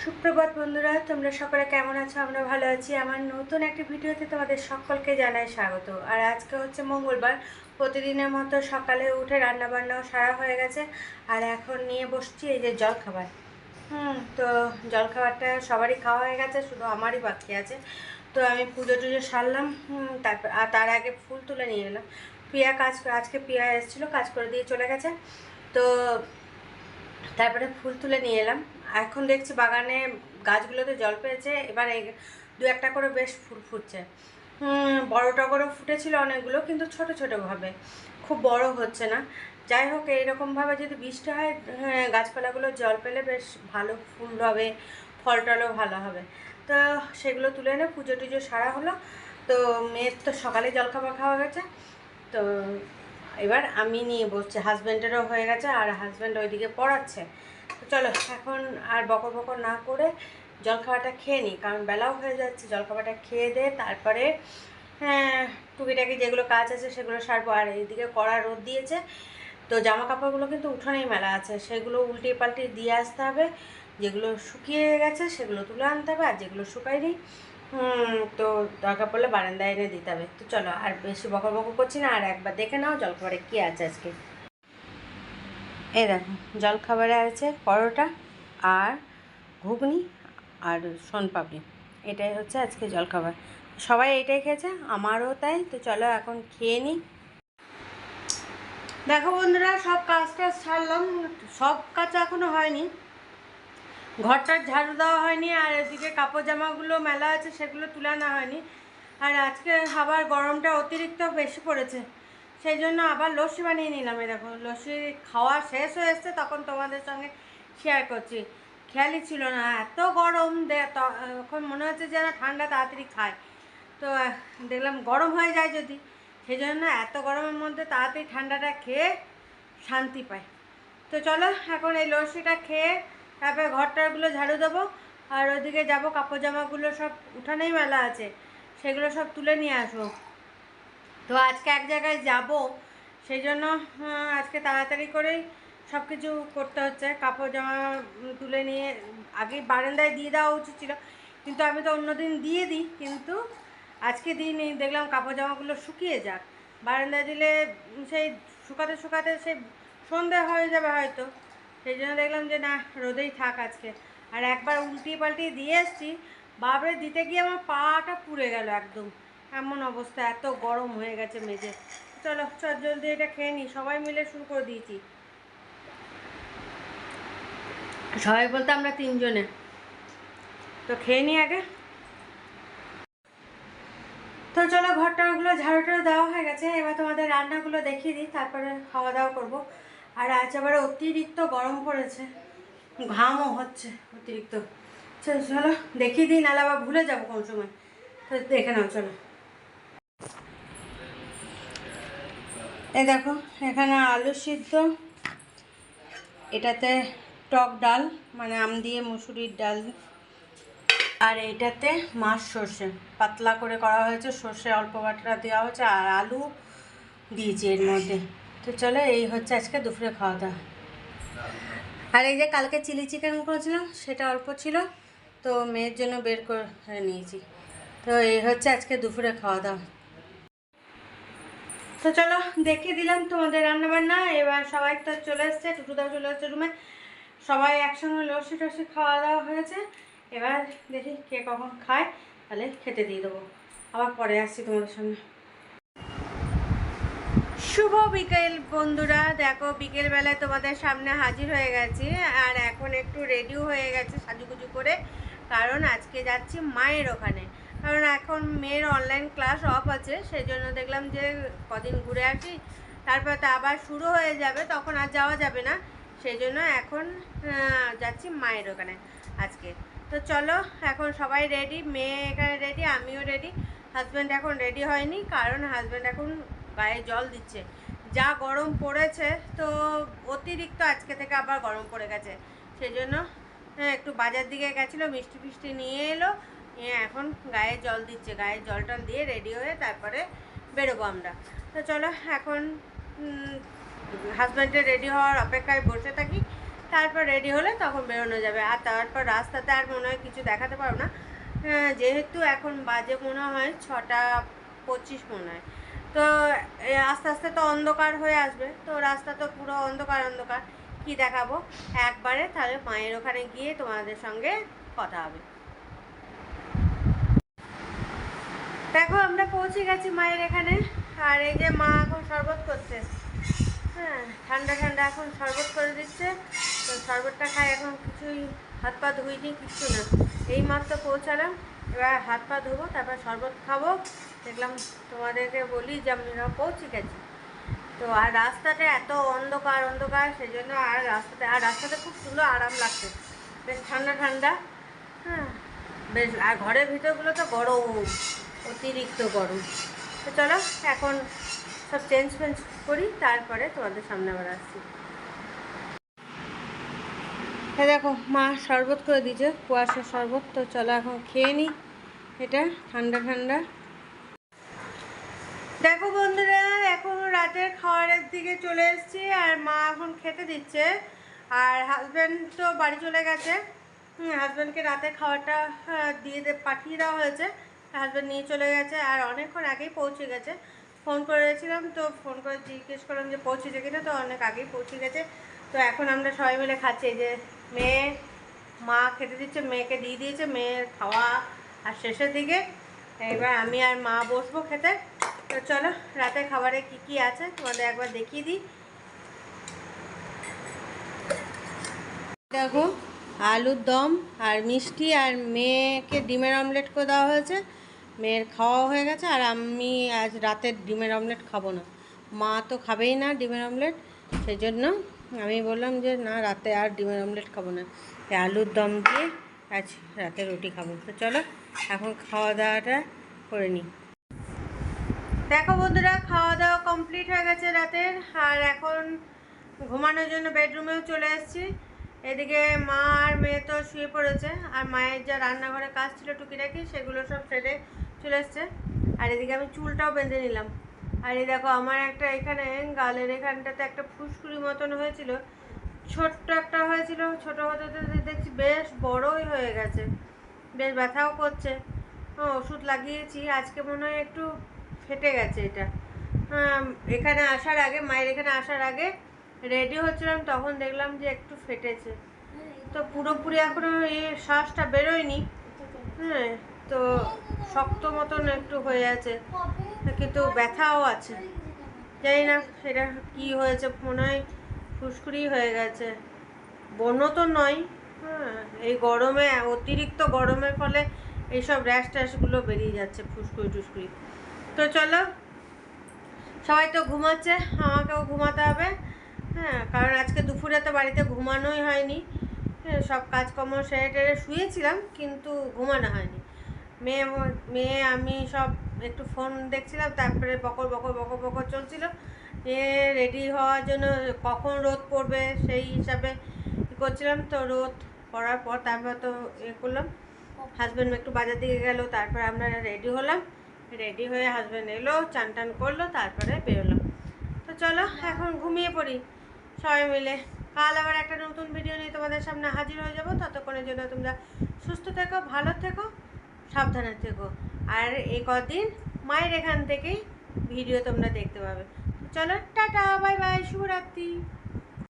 সুপ্রভাত বন্ধুরা, তোমরা সকলে কেমন আছো? আমরা ভালো আছি। আমার নতুন একটা ভিডিওতে তোমাদের সকলকে জানাই স্বাগত। আর আজকে হচ্ছে মঙ্গলবার। প্রতিদিনের মতো সকালে উঠে রান্নাবান্নাও সারা হয়ে গেছে। আর এখন নিয়ে বসছি এই যে জলখাবার। তো জলখাবারটা সবারই খাওয়া হয়ে গেছে, শুধু আমারই বাকি আছে। তো আমি পুজো টুজো সারলাম, তারপর আর তার আগে ফুল তুলে নিয়ে এলাম। আজকে প্রিয়া এসেছিলো, কাজ করে দিয়ে চলে গেছে। তো তারপরে ফুল তুলে নিয়ে এলাম। এখন দেখছি বাগানে গাছগুলোতে জল পেয়েছে, এবার দু একটা করে বেশ ফুল ফুটছে। বড় টগরও ফুটেছিল অনেকগুলো, কিন্তু ছোট ছোটোভাবে, খুব বড় হচ্ছে না। যাই হোক, এইরকমভাবে যদি বৃষ্টি হয়, গাছপালাগুলো জল পেলে বেশ ভালো ফুল হবে, ফল টলও ভালো হবে। তো সেগুলো তুলে এনে পুজো টুজো সারা হলো। তো মেয়ের তো সকালে জলখাবার খাওয়া গেছে। তো এবার আমি নিয়ে বসছি, হাজব্যান্ডেরও হয়ে গেছে, আর হাজব্যান্ড ওইদিকে পড়াচ্ছে। তো চলো এখন আর বকর বকর না করে জলখাবারটা খেয়ে নিই, কারণ বেলাও হয়ে যাচ্ছে। জলখাবারটা খেয়ে দে তারপরে টুকিটাকি যেগুলো কাজ আছে সেগুলো সারবো। আর এইদিকে কড়া রোদ দিয়েছে, তো জামা কাপড়গুলো কিন্তু উঠোনেই মেলা আছে, সেগুলো উল্টিয়ে পাল্টিয়ে দিয়ে আসতে হবে। যেগুলো শুকিয়ে গেছে সেগুলো তুলে আনতে হবে, আর যেগুলো শুকায়নি তো দরকার পড়লে বারান্দায় এনে দিতে হবে। তো চলো আর বেশি বকর বকর করছি না, আর একবার দেখে নাও জলখাবারে কী আছে আজকে। এই দেখো, জলখাবারে আছে পরোটা আর ঘুগনি আর শনপাপড়ি। এটাই হচ্ছে আজকে জলখাবার। সবাই এটাই খেয়েছে, আমারও তাই। তো চলো এখন খেয়ে নিই। দেখো বন্ধুরা, সব কাজটা সারলাম, সব কাজ এখনও হয়নি। ঘরটার ঝাড়ু দেওয়া হয়নি, আর এদিকে কাপড় জামাগুলো মেলা আছে, সেগুলো তুলে আনা হয়নি। আর আজকে আবার গরমটা অতিরিক্ত বেশি পড়েছে, সেই জন্য আবার লস্যি বানিয়ে নিলাম। দেখো, লস্যি খাওয়া শেষ হয়ে এসছে, তখন তোমাদের সঙ্গে শেয়ার করছি। খেয়ালই ছিল না, এত গরম তখন মনে হচ্ছে যেন ঠান্ডা তাড়াতাড়ি খায়। তো দেখলাম গরম হয়ে যায় যদি, সেই জন্য এত গরমের মধ্যে তাড়াতাড়ি ঠান্ডাটা খেয়ে শান্তি পায়। তো চলো এখন এই লস্যিটা খেয়ে তারপরে ঘরটারগুলো ঝাড়ু দেবো। আর ওদিকে যাব, কাপড় জামাগুলো সব উঠানেই মেলা আছে, সেগুলো সব তুলে নিয়ে আসবো। তো আজকে এক জায়গায় যাব, সেই জন্য আজকে তাড়াতাড়ি করেই সব কিছু করতে হচ্ছে। কাপড় জামা তুলে নিয়ে আগেই বারান্দায় দিয়ে দেওয়া উচিত ছিল, কিন্তু আমি তো অন্যদিন দিয়ে দিই, কিন্তু আজকে দিইনি। দেখলাম কাপড় জামাগুলো শুকিয়ে যাক, বারান্দায় দিলে সেই শুকাতে শুকাতে সেই সন্ধে হয়ে যাবে হয়তো। সেই জন্য দেখলাম যে না, রোদেই থাক আজকে। আর একবার উল্টিয়ে পাল্টিয়ে দিয়ে এসছি, বাবরে দিতে গিয়ে আমার পাটা পুড়ে গেল একদম, এমন অবস্থা, এত গরম হয়ে গেছে মেঝে। চলো চল জলদি এটা খেয়ে নিই, সবাই মিলে শুরু করে দিয়েছি। সবাই বলতে আমরা তিনজনে। তো খেয়ে নিই আগে। তো চলো, ঘরটাগুলো ঝাড়ুটা দেওয়া হয়ে গেছে, এবার তোমাদের রান্নাগুলো দেখিয়ে দিই, তারপরে খাওয়া দাওয়া করবো। আর আজ আবার অতিরিক্ত গরম পড়েছে, ঘামও হচ্ছে অতিরিক্ত। চলো দেখিয়ে দিই, নাহলে আবার ভুলে যাবো কোন সময়। তো দেখে নাও চলো। এই দেখো, এখানে আলু সিদ্ধ, এটাতে টক ডাল মানে আম দিয়ে মুসুরির ডাল, আর এইটাতে মাছ সর্ষে পাতলা করে করা হয়েছে, সর্ষে অল্প বাটা দেওয়া হয়েছে, আর আলু দিয়েছি এর মধ্যে। তো চলো, এই হচ্ছে আজকে দুপুরে খাওয়া দাওয়া। আর এই যে কালকে চিলি চিকেন করেছিলাম, সেটা অল্প ছিল, তো মেয়ের জন্য বের করে নিয়েছি। তো এই হচ্ছে আজকে দুপুরে খাওয়া দাওয়া। তো চলো দেখিয়ে দিলাম তোমাদের রান্নাবান্না। এবার সবাই তো চলে এসছে, টুটুদাও চলে এসছে রুমে, সবাই একসঙ্গে লস্যি টস্যি খাওয়া দাওয়া হয়েছে। এবার দেখি কে কখন খায়, তাহলে খেতে দিয়ে দেবো। আবার পরে আসছি তোমাদের সঙ্গে। শুভ বিকেল বন্ধুরা, দেখো বিকেলবেলায় তোমাদের সামনে হাজির হয়ে গেছি। আর এখন একটু রেডিও হয়ে গেছে সাজুগুজু করে, কারণ আজকে যাচ্ছি মায়ের ওখানে। কারণ এখন মেয়ের অনলাইন ক্লাস অফ আছে, সেই জন্য দেখলাম যে কদিন ঘুরে আসি, তারপর তো আবার শুরু হয়ে যাবে, তখন আর যাওয়া যাবে না। সেই জন্য এখন যাচ্ছি মায়ের ওখানে আজকে। তো চলো, এখন সবাই রেডি, মেয়ে এখানে রেডি, আমিও রেডি। হাজব্যান্ড এখন রেডি হয়নি, কারণ হাজব্যান্ড এখন গায়ে জল দিচ্ছে। যা গরম পড়েছে, তো অতিরিক্ত আজকে থেকে আবার গরম পড়ে গেছে, সেই জন্য একটু বাজার দিকে গেছিলো, মিষ্টি ফিষ্টি নিয়ে এলো, এখন গায়ে জল দিচ্ছে। গায়ে জল টল দিয়ে রেডি হয়ে তারপরে বেরোবো আমরা। তো চলো এখন হাজব্যান্ডের রেডি হওয়ার অপেক্ষায় বসে থাকি, তারপর রেডি হলে তখন বেরোনো যাবে। আর তারপর রাস্তাতে আর মনে হয় কিছু দেখাতে পারবো না, যেহেতু এখন বাজে মনে হয় 6:25 মনে হয়। তো আস্তে আস্তে তো অন্ধকার হয়ে আসবে, তো রাস্তা তো পুরো অন্ধকার অন্ধকার, কি দেখাবো। একবারে তাহলে মায়ের ওখানে গিয়ে তোমাদের সঙ্গে কথা হবে। দেখো আমরা পৌঁছে গেছি মায়ের এখানে। আর এই যে মা এখন শরবত করছে, হ্যাঁ ঠান্ডা ঠান্ডা এখন শরবত করে দিচ্ছে। তো শরবতটা খাই, এখন কিছুই হাত পা ধুইনি, কিচ্ছু না, এই মাত্র পৌঁছালাম। এবার হাত পা ধোবো, তারপর শরবত খাবো। দেখলাম তোমাদেরকে বলি যে আমরা পৌঁছে গেছি। তো আর রাস্তাটা এত অন্ধকার অন্ধকার, সেই জন্য রাস্তাতে খুব সুন্দর আরাম লাগছে, বেশ ঠান্ডা ঠান্ডা, হ্যাঁ বেশ। আর ঘরের ভিতরগুলো তো গরম, অতিরিক্ত গরম। তো চলো এখন সব চেঞ্জ ফেঞ্জ করি, তারপরে তোমাদের সামনে আবার আসছি। হ্যাঁ দেখো মা শরবত করে দিয়েছে, কুয়াশার শরবত। তো চলো এখন খেয়ে নিই, এটা ঠান্ডা ঠান্ডা। দেখো বন্ধুরা, এখন রাতের খাবারের দিকে চলে এসেছি, আর মা এখন খেতে দিচ্ছে। আর হাজব্যান্ড তো বাড়ি চলে গেছে, হাজব্যান্ডকে রাতের খাবারটা পাঠিয়ে দেওয়া হয়েছে, হাজব্যান্ড নিয়ে চলে গেছে। আর অনেকক্ষণ আগেই পৌঁছে গেছে, ফোন করেছিলাম, তো ফোন করে জিজ্ঞেস করলাম যে পৌঁছেছে কিনা, তো অনেক আগেই পৌঁছে গেছে। তো এখন আমরা সবাই মিলে খাচ্ছি, যে মেয়ে, মা খেতে দিচ্ছে, মেয়েকে দিয়ে দিয়েছে, মেয়ের খাওয়া আর শেষের দিকে। এবার আমি আর মা বসবো খেতে। তো চলো রাতের খাবারে কি কি আছে তোমাদের একবার দেখিয়ে দিই। দেখো আলুর দম আর মিষ্টি, আর মেয়েকে ডিমের অমলেট করে দেওয়া হয়েছে, মেয়ের খাওয়া হয়ে গেছে। আর আমি আজ রাতের ডিমের অমলেট খাবো না, মা তো খাবেই না ডিমের অমলেট, সেই জন্য আমি বললাম যে না, রাতে আর ডিমের অমলেট খাবো না, আলুর দম দিয়ে আজ রাতে রুটি খাবো। তো চলো এখন খাওয়া দাওয়াটা করে নিই। দেখো বন্ধুরা, খাওয়া দাওয়া কমপ্লিট হয়ে গেছে রাতের, আর এখন ঘুমানোর জন্য বেডরুমেও চলে এসেছি। এদিকে মা আর মেয়ে তো শুয়ে পড়েছে, আর মায়ের যা রান্নাঘরে কাজ ছিল টুকিটাকি সেগুলো সব সেরে চলে এসছে। আর এদিকে আমি চুলটাও বেঁধে নিলাম। আর এই দেখো আমার একটা এখানে গালের এখানটাতে একটা ফুসকুড়ি মতন হয়েছিল, ছোট্ট একটা হয়েছিল, ছোটো হতে হতে দেখছি বেশ বড়ই হয়ে গেছে, বেশ ব্যথাও করছে। ওষুধ লাগিয়েছি, আজকে মনে হয় একটু ফেটে গেছে এটা। এখানে আসার আগে, মায়ের এখানে আসার আগে রেডি হচ্ছিলাম, তখন দেখলাম যে একটু ফেটেছে। তো পুরোপুরি এখনো শ্বাসটা বেরোয়নি, হ্যাঁ, তো শক্ত মতন একটু হয়ে আছে, কিন্তু ব্যথাও আছে। জানি না এটা কি হয়েছে, মনে হয় ফুসকুড়ি হয়ে গেছে, বন্য তো নয়। হ্যাঁ, এই গরমে, অতিরিক্ত গরমের ফলে এইসব র্যাশ ট্যাশগুলো বেরিয়ে যাচ্ছে, ফুসকুড়ি টুসকুড়ি। তো চলো, সবাই তো ঘুমাচ্ছে, আমাকেও ঘুমাতে হবে, হ্যাঁ, কারণ আজকে দুপুরে তো বাড়িতে ঘুমানোই হয়নি। হ্যাঁ, সব কাজকর্ম সেরে টেরে শুয়েছিলাম, কিন্তু ঘুমানো হয়নি। মেয়ে আমি সব একটু ফোন দেখছিলাম, তারপরে বকর বকর বকর বকর চলছিল, রেডি হওয়ার জন্য কখন রোদ পড়বে সেই হিসাবে করছিলাম। তো রোদ পড়ার পর তারপর তো করলাম, হাজব্যান্ড একটু বাজার দিকে গেল, তারপর আমরা রেডি হলাম, রেডি হয়ে হাজব্যান্ড এলো, চান টান করলো, তারপরে বেরোলাম। তো চলো এখন ঘুমিয়ে পড়ি সবাই মিলে, কাল আবার একটা নতুন ভিডিও নিয়ে তোমাদের সামনে হাজির হয়ে যাবো। ততক্ষণের জন্য তোমরা সুস্থ থেকো, ভালো থেকো, সাবধানে থেকো। আর এই কদিন মায়ের এখান থেকেই ভিডিও তোমরা দেখতে পাবে। চলো টাটা, বাই বাই, শুভরাত্রি।